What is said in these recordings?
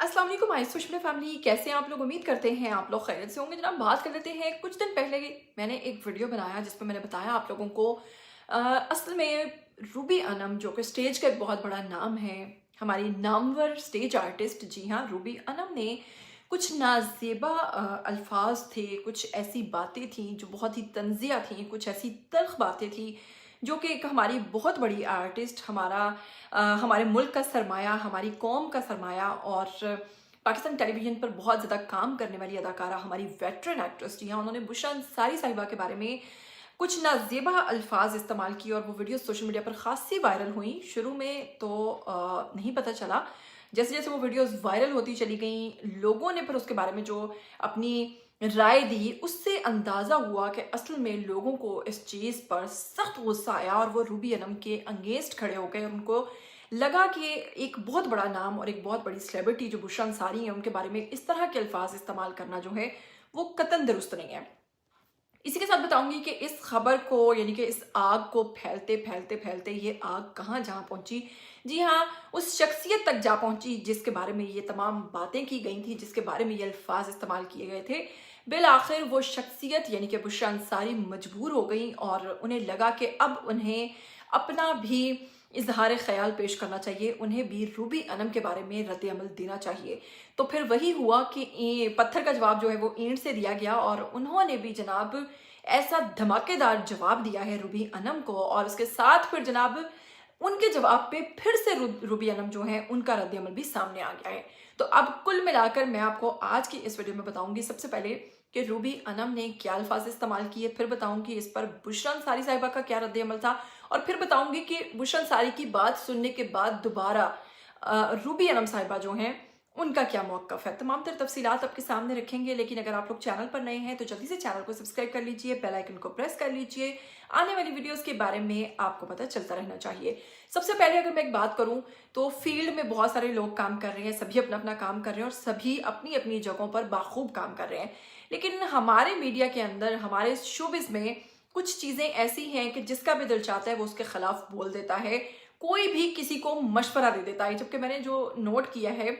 अस्सलाम वालेकुम my social family, कैसे हैं आप लोग। उम्मीद करते हैं आप लोग खैरियत से होंगे। जनाब बात कर लेते हैं, कुछ दिन पहले मैंने एक वीडियो बनाया जिसमें मैंने बताया आप लोगों को असल में रूबी अनम जो कि स्टेज का एक बहुत बड़ा नाम है, हमारी नामवर स्टेज आर्टिस्ट, जी हाँ रूबी अनम ने कुछ नाजेबा अल्फाज थे, कुछ ऐसी बातें थी जो बहुत ही तंजिया थी, कुछ ऐसी तल्ख बातें थी जो कि एक हमारी बहुत बड़ी आर्टिस्ट, हमारे मुल्क का सरमाया, हमारी कौम का सरमाया और पाकिस्तान टेलीविज़न पर बहुत ज़्यादा काम करने वाली अदाकारा, हमारी वेटरन एक्ट्रेस, जी हाँ, उन्होंने बुशरा अंसारी साहिबा के बारे में कुछ नाजेबा अल्फाज इस्तेमाल किए और वो वीडियो सोशल मीडिया पर खासी वायरल हुई। शुरू में तो नहीं पता चला, जैसे जैसे वो वीडियोस वायरल होती चली गई, लोगों ने फिर उसके बारे में जो अपनी राय दी, उससे अंदाज़ा हुआ कि असल में लोगों को इस चीज़ पर सख्त गुस्सा आया और वो रूबी अनम के अगेंस्ट खड़े हो गए और उनको लगा कि एक बहुत बड़ा नाम और एक बहुत बड़ी सेलिब्रिटी जो बुशरा अंसारी है, उनके बारे में इस तरह के अल्फाज इस्तेमाल करना जो है वो कतन दुरुस्त नहीं है। इसी के साथ बताऊंगी कि इस खबर को, यानी कि इस आग को फैलते फैलते फैलते ये आग कहाँ जहाँ पहुंची, जी हाँ उस शख्सियत तक जा पहुंची जिसके बारे में ये तमाम बातें की गई थी, जिसके बारे में ये अल्फाज इस्तेमाल किए गए थे। बिल आखिर वो शख्सियत यानी कि बुशरा अंसारी मजबूर हो गई और उन्हें लगा कि अब उन्हें अपना भी इजहार ख्याल पेश करना चाहिए, उन्हें भी रूबी अनम के बारे में रद्द अमल देना चाहिए। तो फिर वही हुआ कि पत्थर का जवाब जो है वो ईंट से दिया गया और उन्होंने भी जनाब ऐसा धमाकेदार जवाब दिया है रूबी अनम को, और उसके साथ फिर जनाब उनके जवाब पे फिर से रूबी अनम जो है उनका रद्द अमल भी सामने आ गया है। तो अब कुल मिलाकर मैं आपको आज की इस वीडियो में बताऊंगी सबसे पहले कि रूबी अनम ने क्या अल्फाज इस्तेमाल किए, फिर बताऊंगी इस पर बुशरा अंसारी साहिबा का क्या रद्द अमल था, और फिर बताऊंगी कि बुशरा अंसारी की बात सुनने के बाद दोबारा रूबी अनम साहिबा जो हैं उनका क्या मौक़िफ़ है। तमाम तर तफसीलात आपके सामने रखेंगे, लेकिन अगर आप लोग चैनल पर नए हैं तो जल्दी से चैनल को सब्सक्राइब कर लीजिए, बेल आइकन को प्रेस कर लीजिए, आने वाली वीडियोस के बारे में आपको पता चलता रहना चाहिए। सबसे पहले अगर मैं एक बात करूं तो फील्ड में बहुत सारे लोग काम कर रहे हैं, सभी अपना अपना काम कर रहे हैं और सभी अपनी अपनी जगहों पर बाखूब काम कर रहे हैं, लेकिन हमारे मीडिया के अंदर, हमारे शोबिज़ में कुछ चीज़ें ऐसी हैं कि जिसका भी दिल चाहता है वो उसके खिलाफ बोल देता है, कोई भी किसी को मशवरा दे देता है। जबकि मैंने जो नोट किया है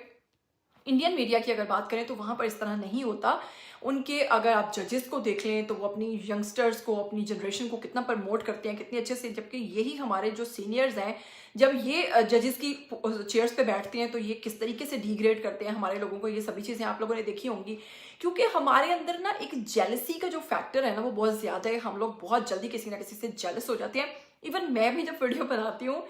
इंडियन मीडिया की अगर बात करें तो वहाँ पर इस तरह नहीं होता। उनके अगर आप जजेस को देख लें तो वो अपनी यंगस्टर्स को, अपनी जनरेशन को कितना प्रमोट करते हैं, कितने अच्छे से, जबकि यही हमारे जो सीनियर्स हैं जब ये जजेस की चेयर्स पे बैठते हैं तो ये किस तरीके से डिग्रेड करते हैं हमारे लोगों को। ये सभी चीज़ें आप लोगों ने देखी होंगी, क्योंकि हमारे अंदर ना एक जेलसी का जो फैक्टर है ना वो बहुत ज़्यादा है। हम लोग बहुत जल्दी किसी ना किसी से जेलस हो जाते हैं। इवन मैं भी जब वीडियो बनाती हूँ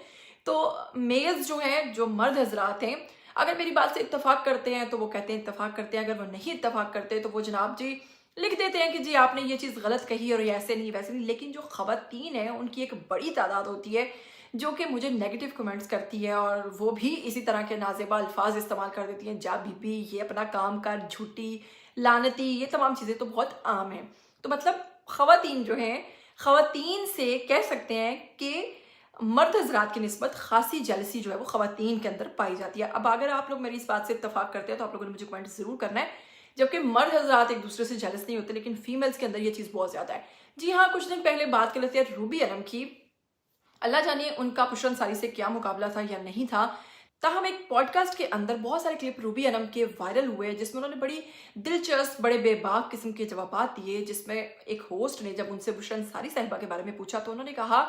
तो मेल्स जो हैं, जो मर्द हजरात हैं, अगर मेरी बात से इत्तेफाक करते हैं तो वो कहते हैं इत्तेफाक करते हैं, अगर वो नहीं इत्तेफाक करते तो वो जनाब जी लिख देते हैं कि जी आपने ये चीज़ गलत कही और ये ऐसे नहीं वैसे नहीं। लेकिन जो ख़वातीन है उनकी एक बड़ी तादाद होती है जो कि मुझे नेगेटिव कमेंट्स करती है और वो भी इसी तरह के नाजेबा अल्फाज इस्तेमाल कर देती हैं, जा बीबी, ये अपना काम कर, झूठी, लानती, ये तमाम चीज़ें तो बहुत आम हैं। तो मतलब ख़वातीन जो हैं, ख़वातीन से कह सकते हैं कि मर्द हजरात की निस्बत खासी जेलसी जो है वो ख़वातीन के अंदर पाई जाती है। अब अगर आप लोग मेरी इस बात से इत्तेफाक करते हैं तो आप लोगों ने मुझे कमेंट ज़रूर करना है। जबकि मर्द हजरात एक दूसरे से जेलस नहीं होते, लेकिन फीमेल्स के अंदर ये चीज़ बहुत ज़्यादा है। जी हाँ, कुछ दिन पहले बात कर लेते हैं रूबी अनम की। अल्लाह जाने उनका बुशरा अंसारी से क्या मुकाबला था या नहीं था। ताहम एक पॉडकास्ट के अंदर बहुत सारे क्लिप रूबी अनम के वायरल हुए जिसमें उन्होंने बड़ी दिलचस्प, बड़े बेबाक किस्म के जवाब दिए, जिसमें एक होस्ट ने जब उनसे बुशरा अंसारी साहिबा के बारे में पूछा तो उन्होंने कहा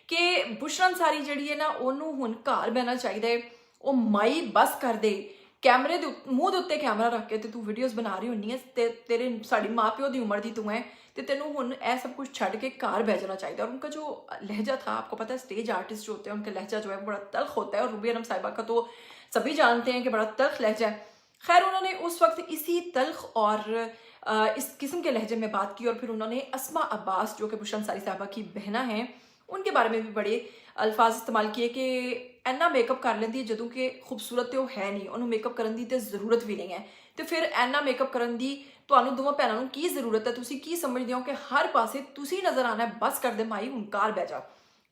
कि बुशरा अंसारी जिहड़ी है ना ओनू हुण घर बहना चाहिए, वो माई बस कर दे, कैमरे दे मूँह दे उत्ते कैमरा रख के तू वीडियोज़ बना रही होनी है, तेरे साड़ी माँ प्यो की उम्र की तू है तो तेनू हुण ए सब कुछ छड़ के घर बह जाना चाहिए। और उनका जो लहजा था, आपको पता है स्टेज आर्टिस्ट जो होते हैं उनका लहजा जो है बड़ा तल्ख होता है, और रूबी अनम साहिबा का तो सभी जानते हैं कि बड़ा तल्ख लहजा है। खैर उन्होंने उस वक्त इसी तल्ख और इस किस्म के लहजे में बात की और फिर उन्होंने अस्मा अब्बास जो कि बुशरा अंसारी साहिबा की बहना हैं उनके बारे में भी बड़े अल्फाज इस्तेमाल किए कि एना मेकअप कर लेंदी जदों कि खूबसूरत तो है नहीं, उन्होंने मेकअप करन दी ते ज़रूरत भी नहीं है, तो फिर एना मेकअप करन दी तुहानू दोवां भैणां नूं की ज़रूरत है, तुसी की समझदे हो कि हर पासे तुसी नज़र आना है, बस कर दे माई हुण घर बह जा।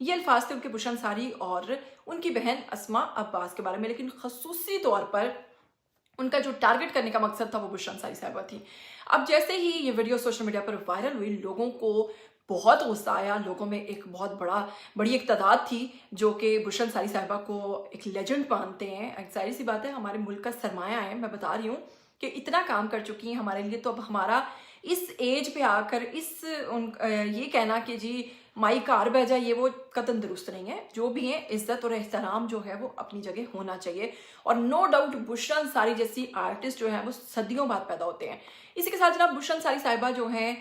ये अल्फाज थे उनके बुशरा अंसारी और उनकी बहन अस्मा अब्बास के बारे में, लेकिन खसूसी तौर पर उनका जो टारगेट करने का मकसद था वो बुशरा अंसारी साहिबा थी। अब जैसे ही ये वीडियो सोशल मीडिया पर वायरल हुई, लोगों को بہت غصہ آیا. لوگوں میں ایک بہت بڑی ایک تعداد تھی جو کہ بشرا انصاری صاحبہ کو ایک لیجنڈ مانتے ہیں. ظاہر سی بات ہے ہمارے ملک کا سرمایہ ہے. میں بتا رہی ہوں کہ اتنا کام کر چکی ہیں ہمارے لیے, تو اب ہمارا اس ایج پہ آ کر یہ کہنا کہ جی مائی کار بہ جائے, یہ وہ قطعاً درست نہیں ہے. جو بھی ہیں عزت اور احترام جو ہے وہ اپنی جگہ ہونا چاہیے. اور نو ڈاؤٹ بشرا انصاری جیسی آرٹسٹ جو ہیں وہ صدیوں بعد پیدا ہوتے ہیں. اسی کے ساتھ جناب بشرا انصاری صاحبہ جو ہیں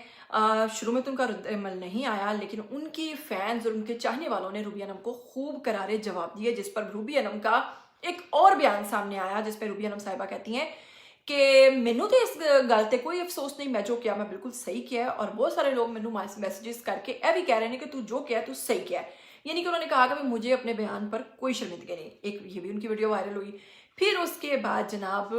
شروع میں تو ان کا رد عمل نہیں آیا, لیکن ان کی فینز اور ان کے چاہنے والوں نے روبی انم کو خوب کرارے جواب دیے, جس پر روبی انم کا ایک اور بیان سامنے آیا جس پہ روبی انم صاحبہ کہتی ہیں کہ مینوں تو اس گل تے کوئی افسوس نہیں, میں جو کیا میں بالکل صحیح کیا ہے. اور بہت سارے لوگ مینوں میسیجز کر کے اے بھی کہہ رہے ہیں کہ تو جو کیا ہے تو صحیح کیا ہے. یعنی کہ انہوں نے کہا کہ مجھے اپنے بیان پر کوئی شرمندگی نہیں. ایک یہ بھی ان کی ویڈیو وائرل ہوئی. پھر اس کے بعد جناب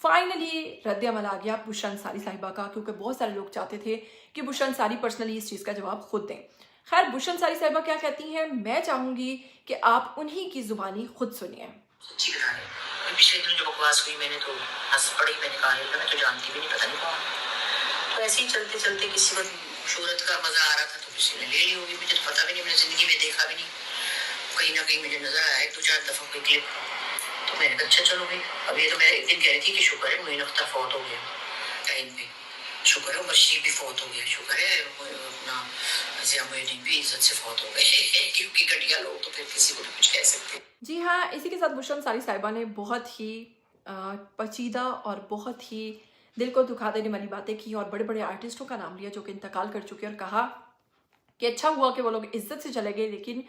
فائنلی رد عمل آ گیا بشرا انصاری صاحبہ کا, کیونکہ بہت سارے لوگ چاہتے تھے کہ بشرا انصاری پرسنلی اس چیز کا جواب خود دیں. خیر بشرا انصاری صاحبہ کیا کہتی ہیں میں چاہوں گی کہ آپ انہی کی زبانی خود سنیے. سچی بتا رہے پچھلے دن جو بکواس ہوئی میں نے تو ہنس پڑی, میں نے کہا میں تو جانتی بھی نہیں, پتہ نہیں کون. تو ایسے ہی چلتے چلتے کسی وقت شہرت کا مزہ آ رہا تھا تو کسی نے لے لی ہوگی, مجھے تو پتہ بھی نہیں, میں نے زندگی میں دیکھا بھی نہیں. کہیں نہ کہیں مجھے نظر آیا 2-4 دفعہ کوئی کلپ, تو میں نے کہا اچھا چلو بھائی. اب یہ تو میں ایک دن کہہ رہی تھی کہ شکر ہے معین اختر فوت ہو گیا ٹائم پہ, شکر ہے مشرف بھی فوت ہو گیا, شکر ہے اپنا ضیاء محی الدین بھی عزت سے فوت ہو گئے کیونکہ گھٹیا لوگ تو پھر کسی کو بھی کچھ کہہ سکتے. جی ہاں, اسی کے ساتھ بشرا انصاری صاحبہ نے بہت ہی پیچیدہ اور بہت ہی دل کو دکھا دینے والی باتیں کی, اور بڑے بڑے آرٹسٹوں کا نام لیا جو کہ انتقال کر چکے, اور کہا کہ اچھا ہوا کہ وہ لوگ عزت سے چلے گئے, لیکن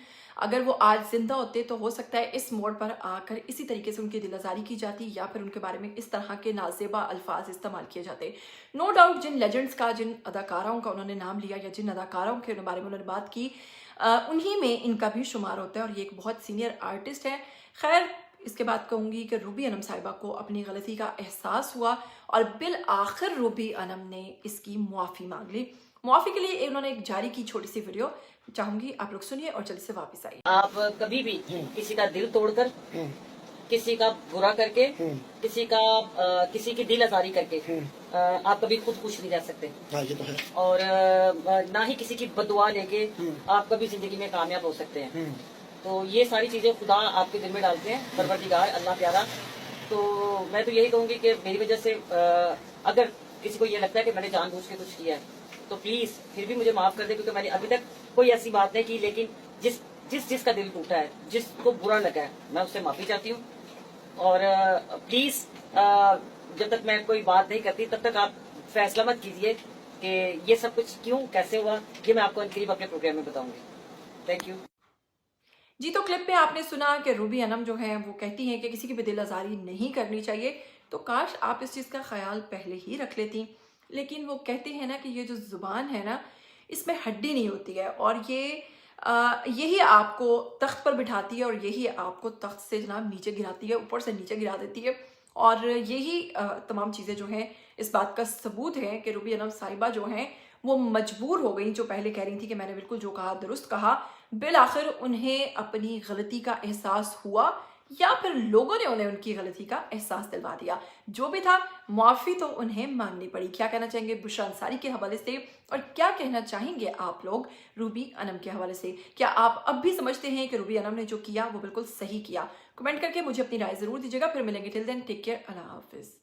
اگر وہ آج زندہ ہوتے تو ہو سکتا ہے اس موڑ پر آ کر اسی طریقے سے ان کی دل آزاری کی جاتی, یا پھر ان کے بارے میں اس طرح کے نازیبا الفاظ استعمال کیے جاتے. نو ڈاؤٹ جن لیجنڈز کا, جن اداکاراؤں کا انہوں نے نام لیا یا جن اداکاراؤں کے بارے میں انہوں نے بات کی, انہی میں ان کا بھی شمار ہوتا ہے, اور یہ ایک بہت سینئر آرٹسٹ ہے. خیر اس کے بعد کہوں گی کہ روبی انم صاحبہ کو اپنی غلطی کا احساس ہوا, اور بالآخر روبی انم نے اس کی معافی مانگ لی. معافی کے لیے انہوں نے ایک جاری کی چھوٹی سی ویڈیو, چاہوں گی آپ لوگ سنیے اور جلدی سے واپس آئیے. آپ کبھی بھی کسی کا دل توڑ کر, کسی کا برا کر کے, کسی کی دل آزاری کر کے آپ کبھی خود خوش نہیں رہ سکتے, اور نہ ہی کسی کی بددعا لے کے آپ کبھی زندگی میں کامیاب ہو سکتے ہیں. تو یہ ساری چیزیں خدا آپ کے دل میں ڈالتے ہیں, پروردگار اللہ پیارا. تو میں تو یہی کہوں گی کہ میری وجہ سے اگر کسی کو یہ لگتا ہے کہ میں نے جان بوجھ کے کچھ کیا ہے تو پلیز پھر بھی مجھے معاف کر دیں, کیونکہ میں نے ابھی تک کوئی ایسی بات نہیں کی, لیکن جس کا دل ٹوٹا ہے, جس کو برا لگا ہے, میں اس سے معافی چاہتی ہوں. اور پلیز جب تک میں کوئی بات نہیں کرتی تب تک آپ فیصلہ مت کیجیے کہ یہ سب کچھ کیوں کیسے ہوا, یہ میں آپ کو ان قریب اپنے پروگرام میں بتاؤں گی. Thank you. جی تو کلپ میں آپ نے سنا کہ روبی انم جو ہیں وہ کہتی ہیں کہ کسی کی بھی دل آزاری نہیں کرنی چاہیے, تو کاش آپ اس چیز کا خیال پہلے ہی رکھ لیتی. لیکن وہ کہتے ہیں نا کہ یہ جو زبان ہے نا اس میں ہڈی نہیں ہوتی ہے, اور یہی آپ کو تخت پر بٹھاتی ہے, اور یہی آپ کو تخت سے جناب نیچے گراتی ہے, اوپر سے نیچے گرا دیتی ہے. اور یہی تمام چیزیں جو ہیں اس بات کا ثبوت ہے کہ روبی انم صاحبہ جو ہیں وہ مجبور ہو گئیں, جو پہلے کہہ رہی تھی کہ میں نے بالکل جو کہا درست کہا, بالآخر انہیں اپنی غلطی کا احساس ہوا, یا پھر لوگوں نے انہیں ان کی غلطی کا احساس دلوا دیا. جو بھی تھا معافی تو انہیں مانگنی پڑی. کیا کہنا چاہیں گے بشرا انصاری کے حوالے سے, اور کیا کہنا چاہیں گے آپ لوگ روبی انم کے حوالے سے؟ کیا آپ اب بھی سمجھتے ہیں کہ روبی انم نے جو کیا وہ بالکل صحیح کیا؟ کمنٹ کر کے مجھے اپنی رائے ضرور دیجیے گا. پھر ملیں گے, ٹل دین ٹیک کیئر, اللہ حافظ.